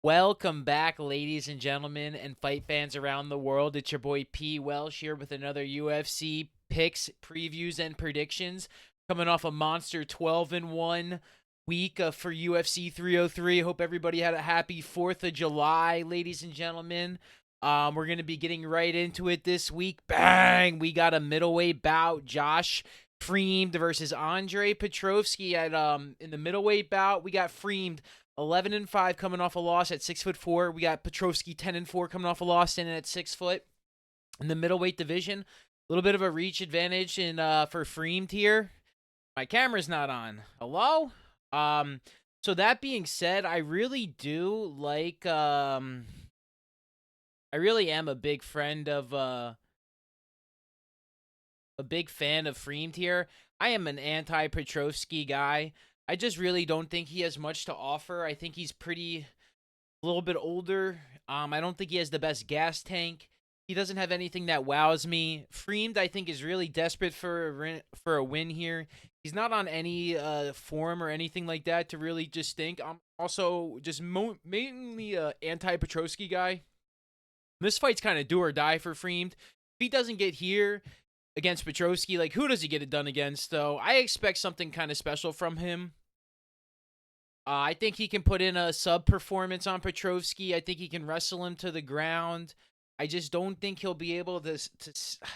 Welcome back, ladies and gentlemen, and fight fans around the world. It's your boy P. Welsh here with another UFC picks, previews, and predictions. Coming off a monster 12-1 week for UFC 303. Hope everybody had a happy 4th of July, ladies and gentlemen. We're going to be getting right into it this week. Bang! We got a middleweight bout. Josh Freemed versus Andre Petrovsky at in the middleweight bout. We got Freemed 11-5 coming off a loss at 6'4". We got Petrovsky 10-4 coming off a loss standing at 6 foot. In the middleweight division, a little bit of a reach advantage in for Freemed here. My camera's not on. Hello? So that being said, I really do like I really am a big fan of Freemed here. I am an anti-Petrovsky guy. I just really don't think he has much to offer. I think he's a little bit older. I don't think he has the best gas tank. He doesn't have anything that wows me. Freemed, I think, is really desperate for a win here. He's not on any form or anything like that to really just think. I'm also just mainly a anti-Petrovsky guy. This fight's kind of do or die for Freemed. If he doesn't get here against Petrovsky, like, who does he get it done against, though? I expect something kind of special from him. I think he can put in a sub-performance on Petrovsky. I think he can wrestle him to the ground. I just don't think he'll be able to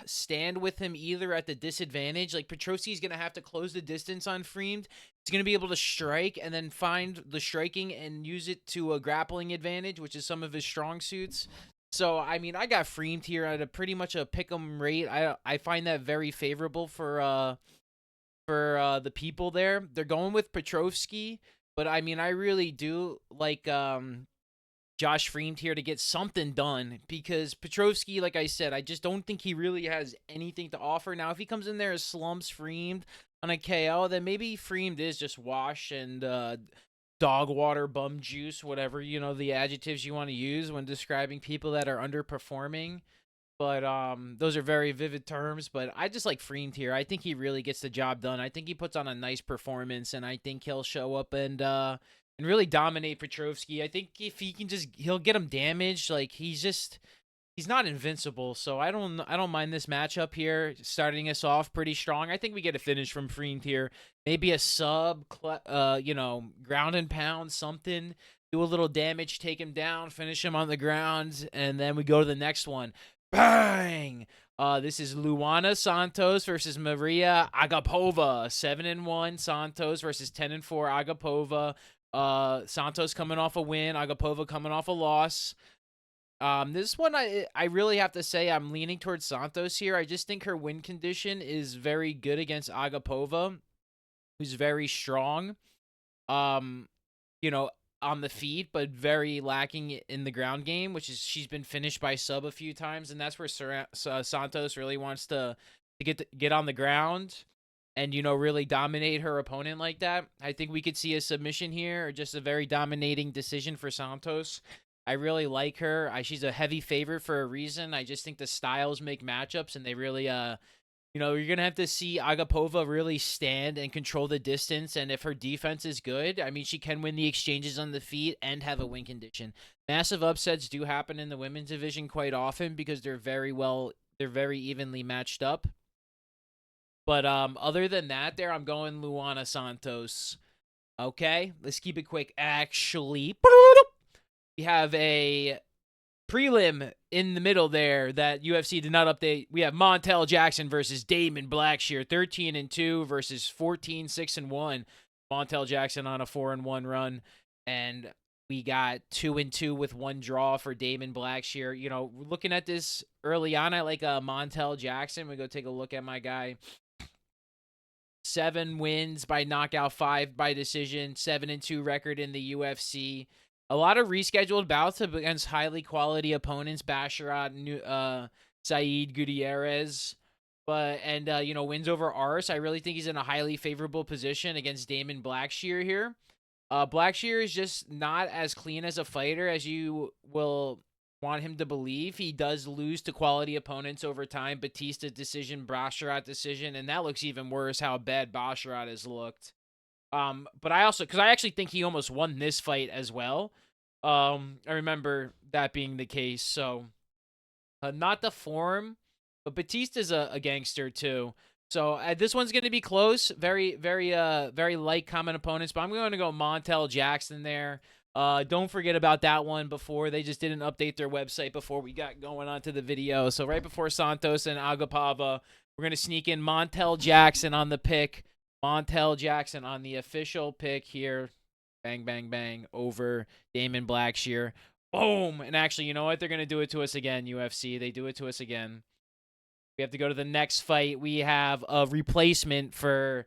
stand with him either at the disadvantage. Like, Petrovsky's going to have to close the distance on Freemed. He's going to be able to strike and then find the striking and use it to a grappling advantage, which is some of his strong suits. So, I mean, I got Freemed here at a pretty much a pick'em rate. I find that very favorable for the people there. They're going with Petrovsky, but I mean, I really do like Josh Freemed here to get something done because Petrovsky, like I said, I just don't think he really has anything to offer. Now, if he comes in there as slumps Freemed on a KO, then maybe Freemed is just wash and dog water, bum juice, whatever, the adjectives you want to use when describing people that are underperforming. But those are very vivid terms. But I just like Freemed here. I think he really gets the job done. I think he puts on a nice performance, and I think he'll show up and really dominate Petrovsky. I think if he can he'll get him damaged. Like he's not invincible. So I don't mind this matchup here. Starting us off pretty strong. I think we get a finish from Freemed here. Maybe a sub, ground and pound, something. Do a little damage, take him down, finish him on the ground, and then we go to the next one. Bang! This is Luana Santos versus Maria Agapova. 7-1 Santos versus 10-4 Agapova. Santos coming off a win. Agapova coming off a loss. This one I really have to say I'm leaning towards Santos here. I just think her win condition is very good against Agapova, who's very strong. You know, on the feet, but very lacking in the ground game, which is she's been finished by sub a few times, and that's where Santos really wants to get on the ground and really dominate her opponent like that. I think we could see a submission here or just a very dominating decision for Santos. I really like her. She's a heavy favorite for a reason. I just think the styles make matchups, and they really you're going to have to see Agapova really stand and control the distance. And if her defense is good, I mean, she can win the exchanges on the feet and have a win condition. Massive upsets do happen in the women's division quite often because they're very evenly matched up. But other than that I'm going Luana Santos. Okay, let's keep it quick. Actually, we have a prelim in the middle there that UFC did not update. We have Montel Jackson versus Damon Blackshear, 13-2 versus 14-6-1. Montel Jackson on a 4-1 run, and we got 2-2 with one draw for Damon Blackshear. Looking at this early on, I like Montel Jackson. We go take a look at my guy. 7 wins by knockout, 5 by decision, 7-2 record in the UFC. A lot of rescheduled bouts against highly quality opponents, Basharat, Saeed Gutierrez, and wins over Ars. I really think he's in a highly favorable position against Damon Blackshear here. Blackshear is just not as clean as a fighter as you will want him to believe. He does lose to quality opponents over time. Batista decision, Basharat decision, and that looks even worse how bad Basharat has looked. But because I actually think he almost won this fight as well. I remember that being the case. So not the form, but Batista's a gangster too. So this one's going to be close. Very light common opponents, but I'm going to go Montel Jackson there. Don't forget about that one before. They just didn't update their website before we got going onto the video. So right before Santos and Agapava, we're going to sneak in Montel Jackson on the pick. Montel Jackson on the official pick here. Bang, bang, bang over Damon Blackshear. Boom. And actually, you know what? They're going to do it to us again, UFC. They do it to us again. We have to go to the next fight. We have a replacement for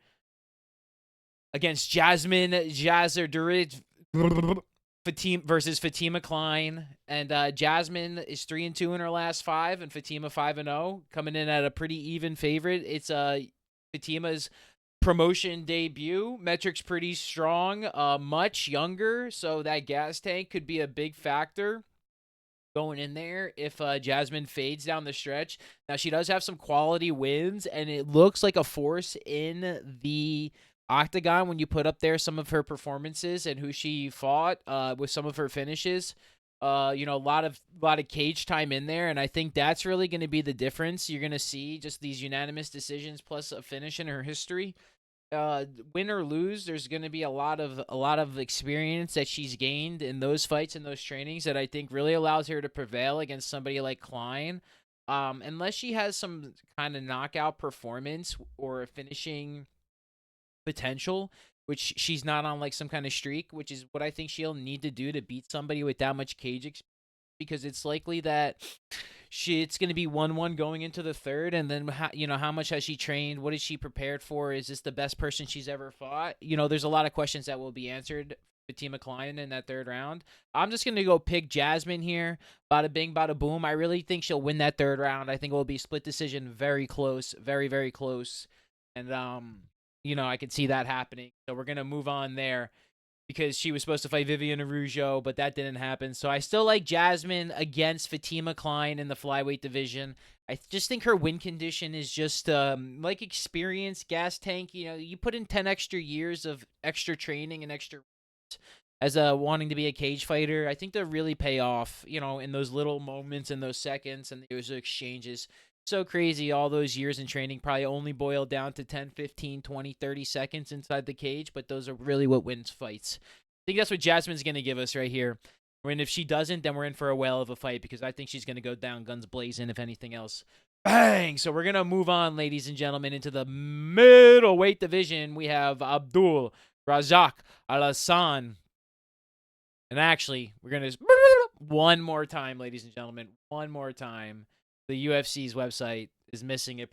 against Jasmine Jazzer Fatima versus Fatima Klein. And Jasmine is 3-2 in her last 5, and Fatima 5-0, coming in at a pretty even favorite. It's Fatima's promotion debut. Metrics pretty strong, much younger, so that gas tank could be a big factor going in there if Jasmine fades down the stretch. Now she does have some quality wins, and it looks like a force in the octagon when you put up there some of her performances and who she fought with some of her finishes. A lot of cage time in there, and I think that's really going to be the difference. You're going to see just these unanimous decisions plus a finish in her history. Win or lose, there's going to be a lot of experience that she's gained in those fights and those trainings that I think really allows her to prevail against somebody like Klein. Unless she has some kind of knockout performance or a finishing potential, which she's not on like some kind of streak, which is what I think she'll need to do to beat somebody with that much cage experience, because it's likely that it's going to be 1-1 going into the third, and then how much has she trained? What is she prepared for? Is this the best person she's ever fought? There's a lot of questions that will be answered. Fatima Klein in that third round. I'm just going to go pick Jasmine here. Bada bing, bada boom. I really think she'll win that third round. I think it will be split decision, very close, very, very close. And, I could see that happening. So we're going to move on there because she was supposed to fight Vivian Araujo, but that didn't happen. So I still like Jasmine against Fatima Klein in the flyweight division. I just think her win condition is just like experience, gas tank. You put in 10 extra years of extra training and extra as wanting to be a cage fighter. I think they'll really pay off, in those little moments and those seconds and those exchanges. So crazy, all those years in training probably only boil down to 10, 15, 20, 30 seconds inside the cage, but those are really what wins fights. I think that's what Jasmine's going to give us right here. And if she doesn't, then we're in for a whale of a fight, because I think she's going to go down guns blazing, if anything else. Bang! So we're going to move on, ladies and gentlemen, into the middleweight division. We have Abdul Razak Alassan. And actually, we're going to one more time, ladies and gentlemen, one more time. The UFC's website is missing it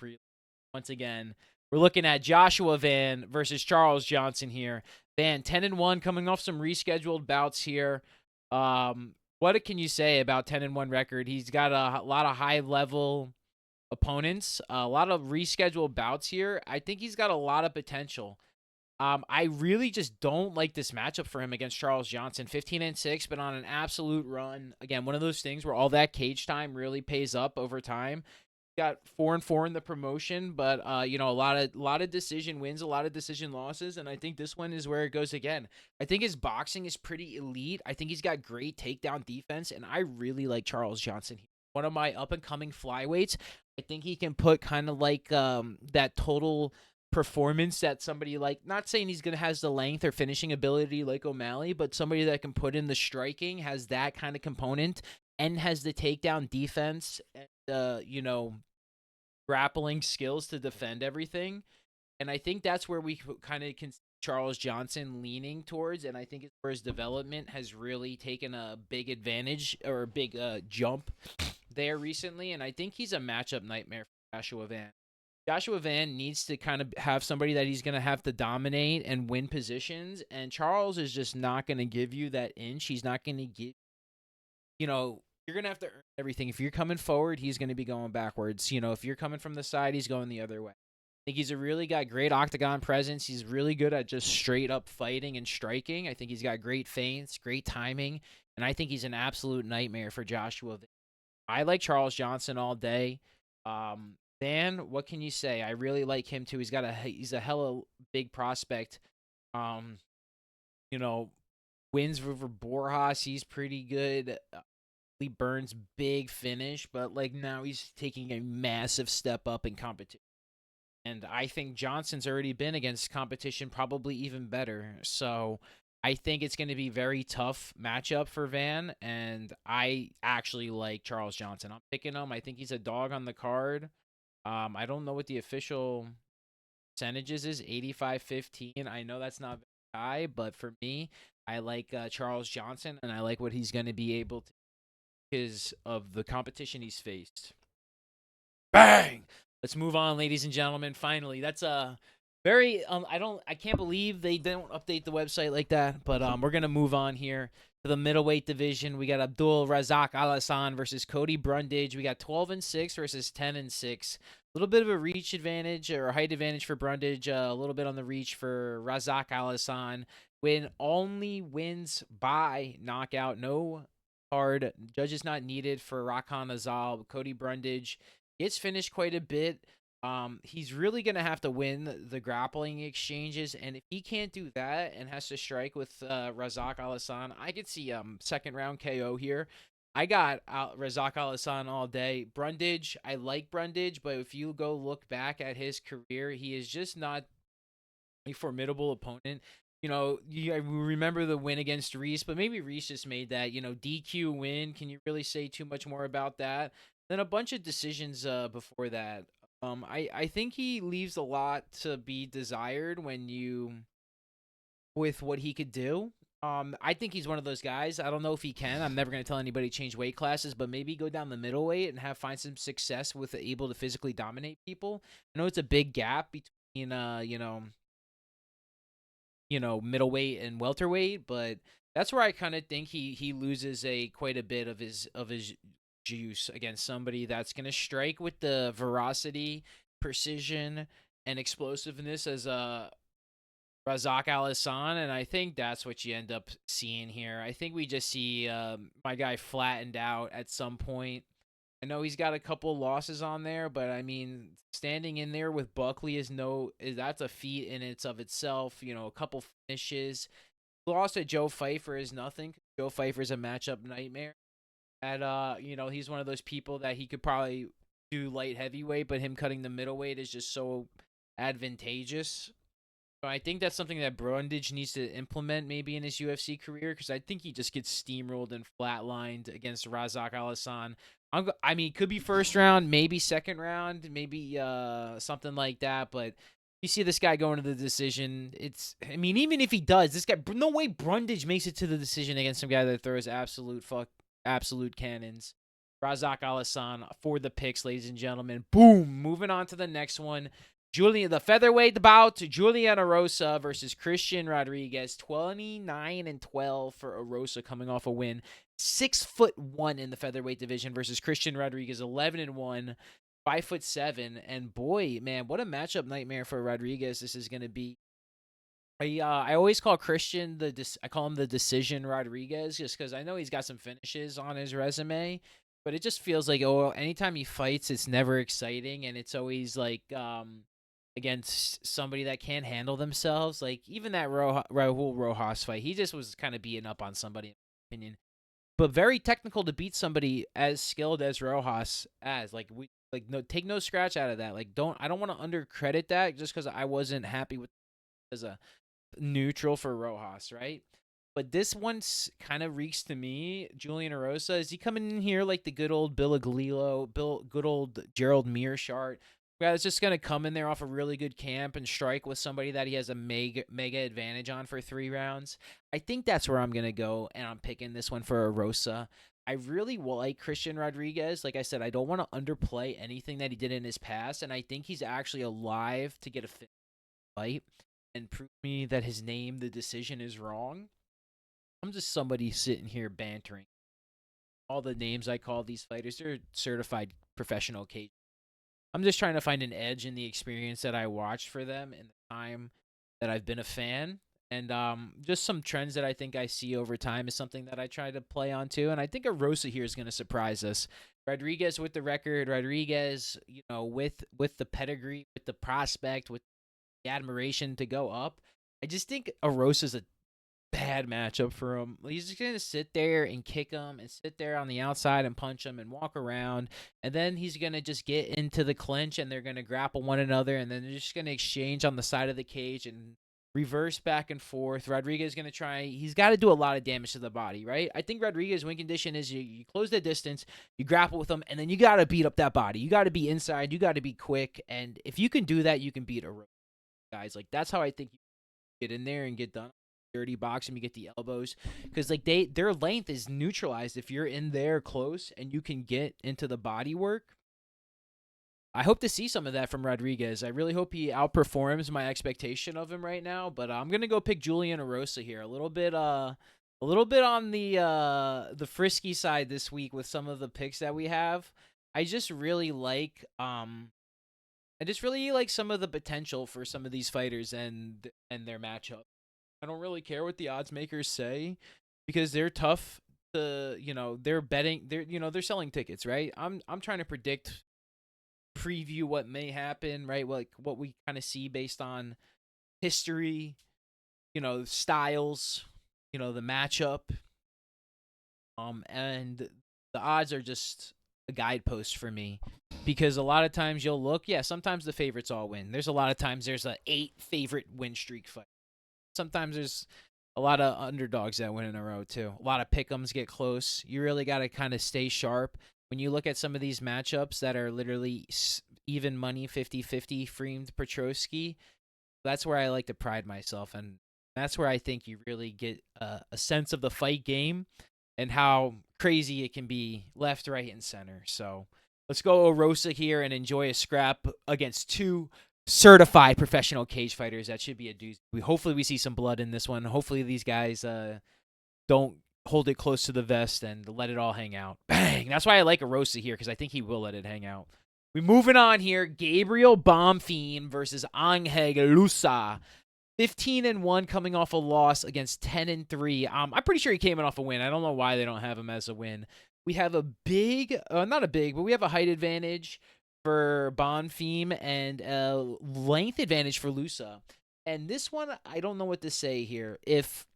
once again. We're looking at Joshua Van versus Charles Johnson here. Van 10-1, coming off some rescheduled bouts here. What can you say about 10-1 record? He's got a lot of high level opponents, a lot of rescheduled bouts here. I think he's got a lot of potential. I really just don't like this matchup for him against Charles Johnson. 15-6, but on an absolute run. Again, one of those things where all that cage time really pays up over time. Got 4-4 in the promotion, but a lot of decision wins, a lot of decision losses, and I think this one is where it goes again. I think his boxing is pretty elite. I think he's got great takedown defense, and I really like Charles Johnson. One of my up and coming flyweights. I think he can put kind of like that total performance that somebody like, not saying he's gonna has the length or finishing ability like O'Malley, but somebody that can put in the striking, has that kind of component, and has the takedown defense and grappling skills to defend everything. And I think that's where we kind of can see Charles Johnson leaning towards, and I think it's where his development has really taken a big advantage or a big jump there recently. And I think he's a matchup nightmare for Joshua Van. Joshua Van needs to kind of have somebody that he's going to have to dominate and win positions, and Charles is just not going to give you that inch. He's not going to give, you're going to have to earn everything. If you're coming forward, he's going to be going backwards. If you're coming from the side, he's going the other way. I think he's really got great octagon presence. He's really good at just straight up fighting and striking. I think he's got great feints, great timing, and I think he's an absolute nightmare for Joshua Van. I like Charles Johnson all day. Dan, what can you say? I really like him too. He's a hella big prospect. You know, wins over Borjas. He's pretty good. Lee Burns, big finish, but like now he's taking a massive step up in competition. And I think Johnson's already been against competition probably even better. So I think it's going to be very tough matchup for Van. And I actually like Charles Johnson. I'm picking him. I think he's a dog on the card. I don't know what the official percentages is, 85-15. I know that's not very high, but for me, I like Charles Johnson, and I like what he's going to be able to because of the competition he's faced. Bang! Let's move on, ladies and gentlemen. Finally, that's a very I can't believe they don't update the website like that. But we're gonna move on here to the middleweight division. We got Abdul Razak Alasan versus Cody Brundage. We got 12-6 versus 10-6. A little bit of a reach advantage or height advantage for Brundage. A little bit on the reach for Razak Alasan. Win only wins by knockout. No hard judges not needed for Rakan Azal. Cody Brundage gets finished quite a bit. He's really gonna have to win the grappling exchanges, and if he can't do that and has to strike with Razak Alasan, I could see second round KO here. I got Razak Alasan all day. Brundage, I like Brundage, but if you go look back at his career, he is just not a formidable opponent. I remember the win against Reese, but maybe Reese just made that, DQ win. Can you really say too much more about that? Then a bunch of decisions before that. I think he leaves a lot to be desired with what he could do. I think he's one of those guys. I don't know if he can. I'm never going to tell anybody to change weight classes, but maybe go down the middleweight and find some success with able to physically dominate people. I know it's a big gap between middleweight and welterweight, but that's where I kind of think he loses quite a bit of his juice against somebody that's going to strike with the veracity, precision, and explosiveness as Razak Alasan, and I think that's what you end up seeing here. I think we just see my guy flattened out at some point. I know he's got a couple losses on there, but I mean, standing in there with Buckley that's a feat in its of itself. A couple finishes. Loss to Joe Pfeiffer is nothing. Joe Pfeiffer's a matchup nightmare. And he's one of those people that he could probably do light heavyweight, but him cutting the middleweight is just so advantageous. So I think that's something that Brundage needs to implement maybe in his UFC career, because I think he just gets steamrolled and flatlined against Razak Alasan. I mean, could be first round, maybe second round, maybe something like that. But you see this guy going to the decision. Even if he does, this guy, no way Brundage makes it to the decision against some guy that throws absolute cannons. Razak Alasan for the picks, ladies and gentlemen. Boom. Moving on to the next one. The featherweight bout, Julian Erosa versus Christian Rodriguez. 29-12 for Erosa coming off a win. 6'1" in the featherweight division versus Christian Rodriguez. 11-1, 5'7", and boy, man, what a matchup nightmare for Rodriguez this is going to be. I always call Christian I call him the decision Rodriguez, just because I know he's got some finishes on his resume, but it just feels like anytime he fights, it's never exciting, and it's always like against somebody that can't handle themselves. Like even that Raul Rojas fight, he just was kind of beating up on somebody, in my opinion. But very technical to beat somebody as skilled as Rojas take no scratch out of that. I don't want to undercredit that just because I wasn't happy with as a neutral for Rojas, right? But this one's kind of reeks to me. Julian Erosa, is he coming in here like the good old Bill Aglilo, good old Gerald Mearshart? Guy that's just gonna come in there off a really good camp and strike with somebody that he has a mega advantage on for 3 rounds. I think that's where I'm gonna go, and I'm picking this one for Erosa. I really like Christian Rodriguez. Like I said, I don't want to underplay anything that he did in his past, and I think he's actually alive to get a fight and prove me that his name, the decision, is wrong. I'm just somebody sitting here bantering. All the names I call these fighters, they're certified professional cage. I'm just trying to find an edge in the experience that I watched for them in the time that I've been a fan. And just some trends that I think I see over time is something that I try to play on too. And I think Erosa here is going to surprise us. Rodriguez with the record, Rodriguez, with the pedigree, with the prospect, with the admiration to go up. I just think Erosa's bad matchup for him. He's just gonna sit there and kick him and sit there on the outside and punch him and walk around, and then he's gonna just get into the clinch and they're gonna grapple one another, and then they're just gonna exchange on the side of the cage and reverse back and forth. Rodriguez gonna try. He's got to do a lot of damage to the body, right? I think Rodriguez's win condition is you close the distance, you grapple with him, and then you got to beat up that body. You got to be inside. You got to be quick, and if you can do that, you can beat a guys. Like that's how I think you get in there and get done. Dirty box and you get the elbows because like their length is neutralized if you're in there close and you can get into the body work. I hope to see some of that from Rodriguez. I really hope he outperforms my expectation of him right now. But I'm gonna go pick Julian Erosa here. A little bit on the frisky side this week with some of the picks that we have. I just really like some of the potential for some of these fighters and their matchup. I don't really care what the odds makers say because they're tough to, they're betting, they're selling tickets, right? I'm trying to preview what may happen, right? Like what we kind of see based on history, styles, the matchup. And the odds are just a guidepost for me because a lot of times you'll look, sometimes the favorites all win. There's a lot of times there's a 8 favorite win streak fight. Sometimes there's a lot of underdogs that win in a row too. A lot of pick'ems get close. You really got to kind of stay sharp. When you look at some of these matchups that are literally even money 50-50 Freemed Petrosky, that's where I like to pride myself. And that's where I think you really get a sense of the fight game and how crazy it can be left, right, and center. So let's go Orosa here and enjoy a scrap against 2 certified professional cage fighters. That should be a doozy. Hopefully we see some blood in this one. Hopefully these guys don't hold it close to the vest and let it all hang out. Bang! That's why I like Erosa here because I think he will let it hang out. We're moving on here. Gabriel Bonfim versus Angel Lusa. 15-1 coming off a loss against 10-3. I'm pretty sure he came in off a win. I don't know why they don't have him as a win. We have a big, not a big, but we have a height advantage for Bonfim and a length advantage for Lusa. And this one, I don't know what to say here. If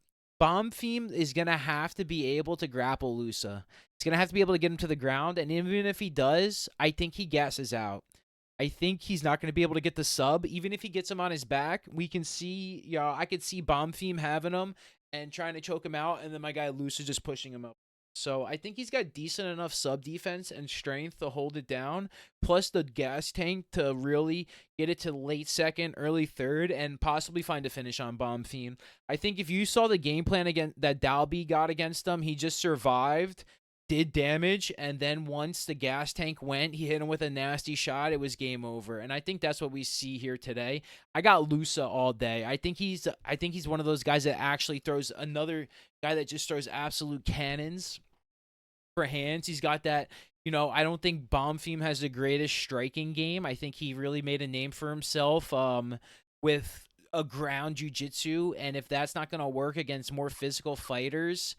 Bonfim is going to have to be able to grapple Lusa, he's going to have to be able to get him to the ground. And even if he does, I think he gasses out. I think he's not going to be able to get the sub. Even if he gets him on his back, we can see, I could see Bonfim having him and trying to choke him out, and then my guy Lusa just pushing him up. So I think he's got decent enough sub defense and strength to hold it down, plus the gas tank to really get it to late second, early third, and possibly find a finish on Bonfim. I think if you saw the game plan that Dalby got against him, he just survived, did damage, and then once the gas tank went, he hit him with a nasty shot. It was game over, and I think that's what we see here today. I got Lusa all day. I think he's one of those guys that actually throws another guy that just throws absolute cannons for hands. He's got that. I don't think Bonfim has the greatest striking game. I think he really made a name for himself with a ground jiu-jitsu, and if that's not going to work against more physical fighters,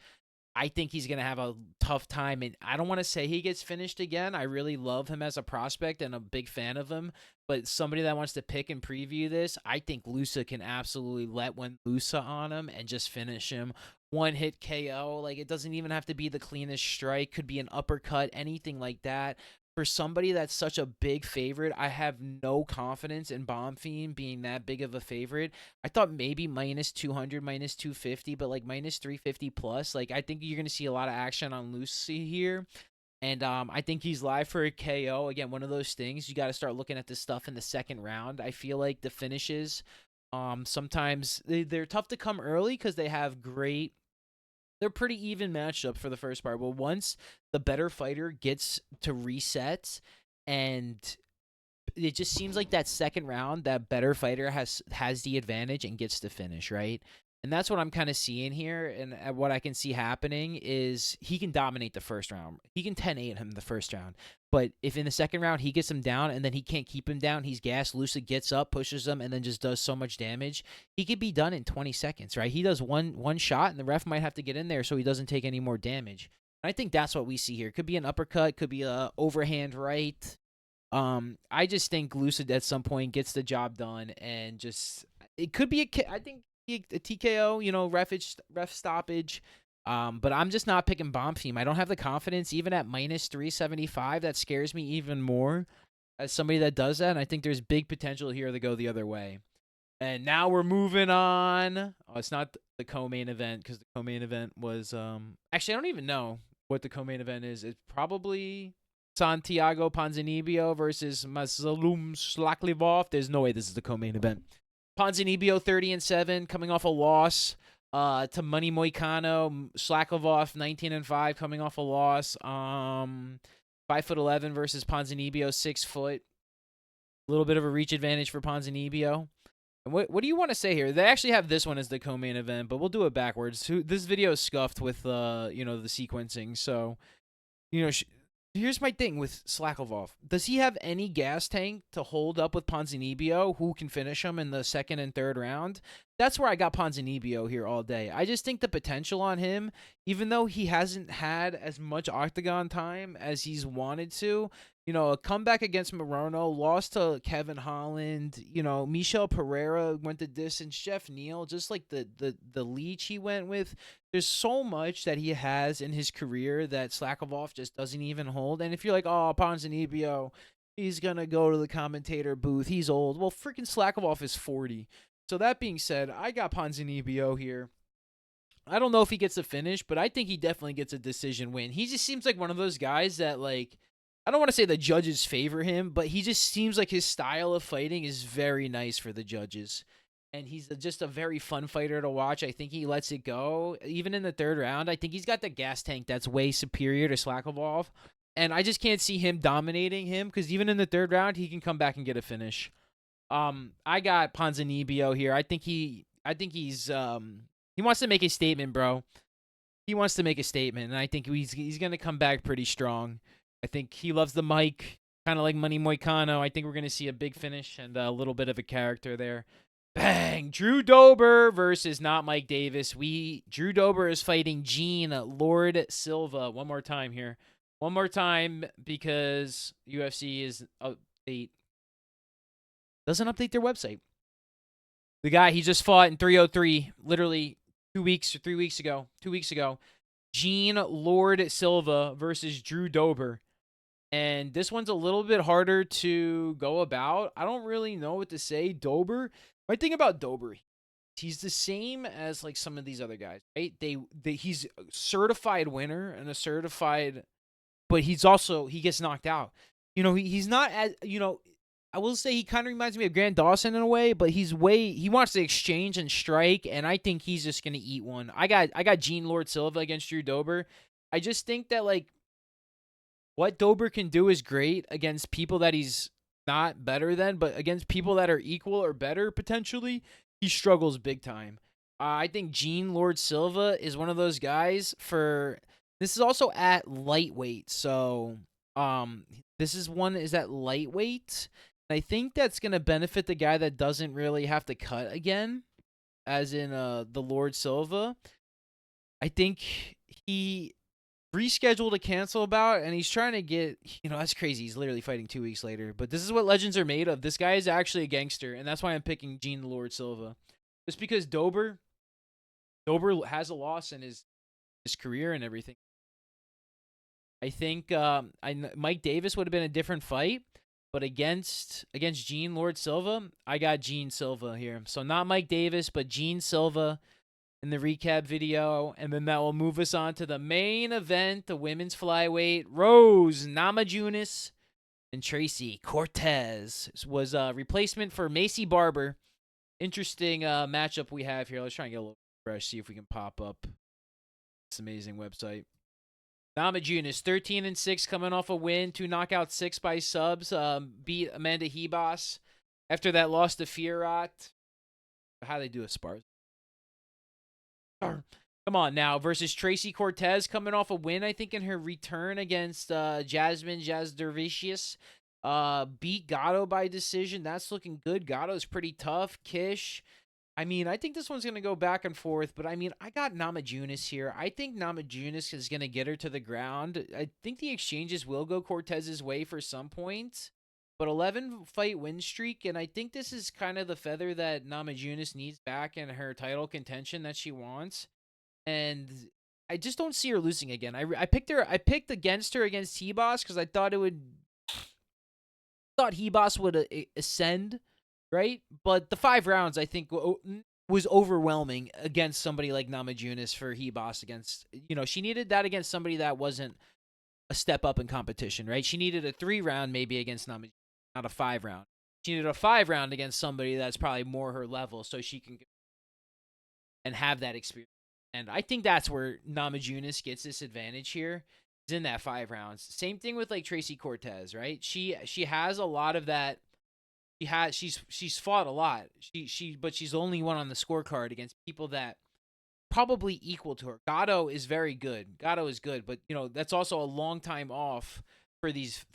I think he's going to have a tough time. And I don't want to say he gets finished again. I really love him as a prospect and a big fan of him. But somebody that wants to pick and preview this, I think Lusa can absolutely let one Lusa on him and just finish him. One hit KO. Like, it doesn't even have to be the cleanest strike. Could be an uppercut, anything like that. For somebody that's such a big favorite, I have no confidence in Bonfim being that big of a favorite. I thought maybe minus 200, minus 250, but like minus 350 plus. Like, I think you're going to see a lot of action on Lucy here. And I think he's live for a KO. Again, one of those things. You got to start looking at this stuff in the second round. I feel like the finishes, sometimes they're tough to come early because they're pretty even matched up for the first part. But once the better fighter gets to reset, and it just seems like that second round, that better fighter has the advantage and gets to finish, right? And that's what I'm kind of seeing here. And what I can see happening is he can dominate the first round. He can 10-8 him the first round. But if in the second round he gets him down and then he can't keep him down, he's gassed, Lusa gets up, pushes him, and then just does so much damage, he could be done in 20 seconds, right? He does one shot, and the ref might have to get in there so he doesn't take any more damage. And I think that's what we see here. It could be an uppercut, could be a overhand right. I just think Lusa at some point gets the job done, and just it could be I think be a TKO, you know, ref stoppage. But I'm just not picking Bomb Theme. I don't have the confidence, even at minus 375. That scares me even more as somebody that does that. And I think there's big potential here to go the other way. And now we're moving on. Oh, it's not the co-main event because the co-main event was actually I don't even know what the co-main event is. It's probably Santiago Ponzinibbio versus Mazlum Slaklivov. There's no way this is the co-main event. Ponzinibbio 30-7, coming off a loss to Money Moicano. Slaklivov 19-5, coming off a loss. 5'11" versus Ponzinibbio 6 foot. A little bit of a reach advantage for Ponzinibbio. And what do you want to say here? They actually have this one as the co-main event, but we'll do it backwards. This video is scuffed with you know, the sequencing. So, you know, here's my thing with Slaklivov. Does he have any gas tank to hold up with Ponzinibbio, who can finish him in the second and third round? That's where I got Ponzinibbio here all day. I just think the potential on him, even though he hasn't had as much octagon time as he's wanted to, you know, a comeback against Morono, lost to Kevin Holland, you know, Michel Pereira went the distance, Jeff Neal, just like the leech he went with. There's so much that he has in his career that Slaklivov just doesn't even hold. And if you're like, oh, Ponzinibbio, he's going to go to the commentator booth, he's old. Well, freaking Slaklivov is 40. So that being said, I got Ponzinibbio here. I don't know if he gets a finish, but I think he definitely gets a decision win. He just seems like one of those guys that, like, I don't want to say the judges favor him, but he just seems like his style of fighting is very nice for the judges. And he's just a very fun fighter to watch. I think he lets it go. Even in the third round, I think he's got the gas tank that's way superior to Slaklivov. And I just can't see him dominating him because even in the third round, he can come back and get a finish. I got Ponzinibbio here. I think he wants to make a statement, bro. He wants to make a statement, and I think he's going to come back pretty strong. I think he loves the mic, kind of like Money Moicano. I think we're going to see a big finish and a little bit of a character there. Bang! Drew Dober versus not Mike Davis. Drew Dober is fighting Gene Lord Silva. One more time here. One more time because UFC doesn't update their website. The guy he just fought in 303, literally 2 weeks or 3 weeks ago. 2 weeks ago. Gene Lord Silva versus Drew Dober. And this one's a little bit harder to go about. I don't really know what to say. Dober. My thing about Dober, he's the same as like some of these other guys, right? He's a certified winner and a certified, but he gets knocked out. You know, he's not as, you know, I will say he kind of reminds me of Grant Dawson in a way, but he wants to exchange and strike, and I think he's just gonna eat one. I got Gene Lord Silva against Drew Dober. I just think that, like, what Dober can do is great against people that he's not better than, but against people that are equal or better potentially, he struggles big time. I think Gene Lord Silva is one of those guys this is also at lightweight, so this is at lightweight. I think that's going to benefit the guy that doesn't really have to cut again, as in the Lord Silva. I think he rescheduled a cancel bout, and he's trying to get, you know, that's crazy. He's literally fighting 2 weeks later. But this is what legends are made of. This guy is actually a gangster, and that's why I'm picking Gene Lord Silva. Just because Dober has a loss in his career and everything. I think Mike Davis would have been a different fight. But against Gene Lord Silva, I got Gene Silva here. So not Mike Davis, but Gene Silva in the recap video. And then that will move us on to the main event, the women's flyweight. Rose Namajunas and Tracy Cortez. This was a replacement for Macy Barber. Interesting matchup we have here. Let's try and get a little fresh, see if we can pop up this amazing website. Namajunas 13-6, coming off a win, 2 knockout 6 by subs. Beat Amanda Hebos after that loss to Fiorot. How they do a spars? Come on now, versus Tracy Cortez, coming off a win, I think, in her return against Jasmine Jasdervicius. Beat Gatto by decision. That's looking good. Gatto's pretty tough. Kish. I mean, I think this one's going to go back and forth, but I mean, I got Namajunas here. I think Namajunas is going to get her to the ground. I think the exchanges will go Cortez's way for some points, but 11 fight win streak, and I think this is kind of the feather that Namajunas needs back in her title contention that she wants. And I just don't see her losing again. I picked her. I picked against her against T-Boss because I thought He-Boss would ascend, right? But the 5 rounds I think was overwhelming against somebody like Namajunas for He-Boss against, she needed that against somebody that wasn't a step up in competition, right? She needed a 3-round maybe against Namajunas, not a 5-round. She needed a 5-round against somebody that's probably more her level so she can and have that experience. And I think that's where Namajunas gets this advantage here, is in that 5 rounds. Same thing with like Tracy Cortez, right? She has a lot of that. She's fought a lot. But she's only one on the scorecard against people that probably equal to her. Gatto is very good. Gatto is good, but that's also a long time off for these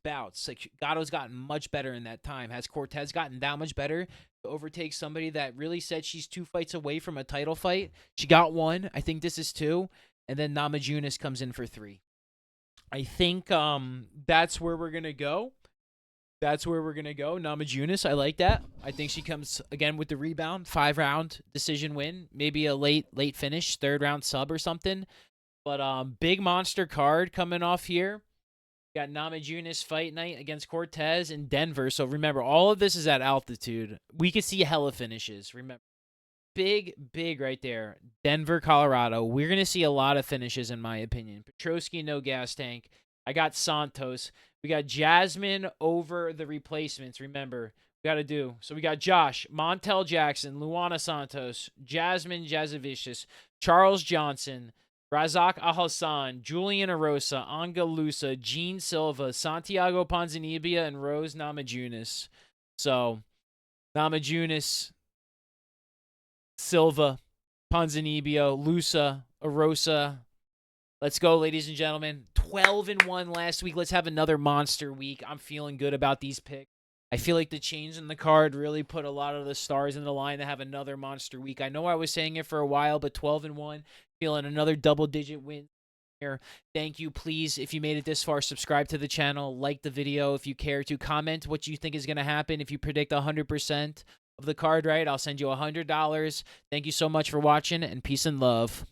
bouts. Like Gatto's gotten much better in that time. Has Cortez gotten that much better to overtake somebody that really said she's 2 fights away from a title fight? She got 1. I think this is 2, and then Namajunas comes in for 3. I think that's where we're gonna go. That's where we're gonna go. Namajunas, I like that. I think she comes again with the rebound, 5-round decision win, maybe a late finish, 3rd-round sub or something. But big monster card coming off here. Got Namajunas fight night against Cortez in Denver. So remember, all of this is at altitude. We could see hella finishes. Remember, big right there. Denver, Colorado. We're gonna see a lot of finishes, in my opinion. Petrosky, no gas tank. I got Santos. We got Jasmine over the replacements. Remember, we got to do. So we got Josh, Montel Jackson, Luana Santos, Jasmine Jazavicius, Charles Johnson, Razak Al-Hassan, Julian Arosa, Anga Lusa, Gene Silva, Santiago Ponzinibbia, and Rose Namajunas. So, Namajunas, Silva, Ponzinibbia, Lusa, Arosa. Let's go, ladies and gentlemen. 12-1 last week. Let's have another monster week. I'm feeling good about these picks. I feel like the change in the card really put a lot of the stars in the line to have another monster week. I know I was saying it for a while, but 12-1, feeling another double-digit win here. Thank you. Please, if you made it this far, subscribe to the channel, like the video if you care to, comment what you think is going to happen. If you predict 100% of the card right, I'll send you $100. Thank you so much for watching, and peace and love.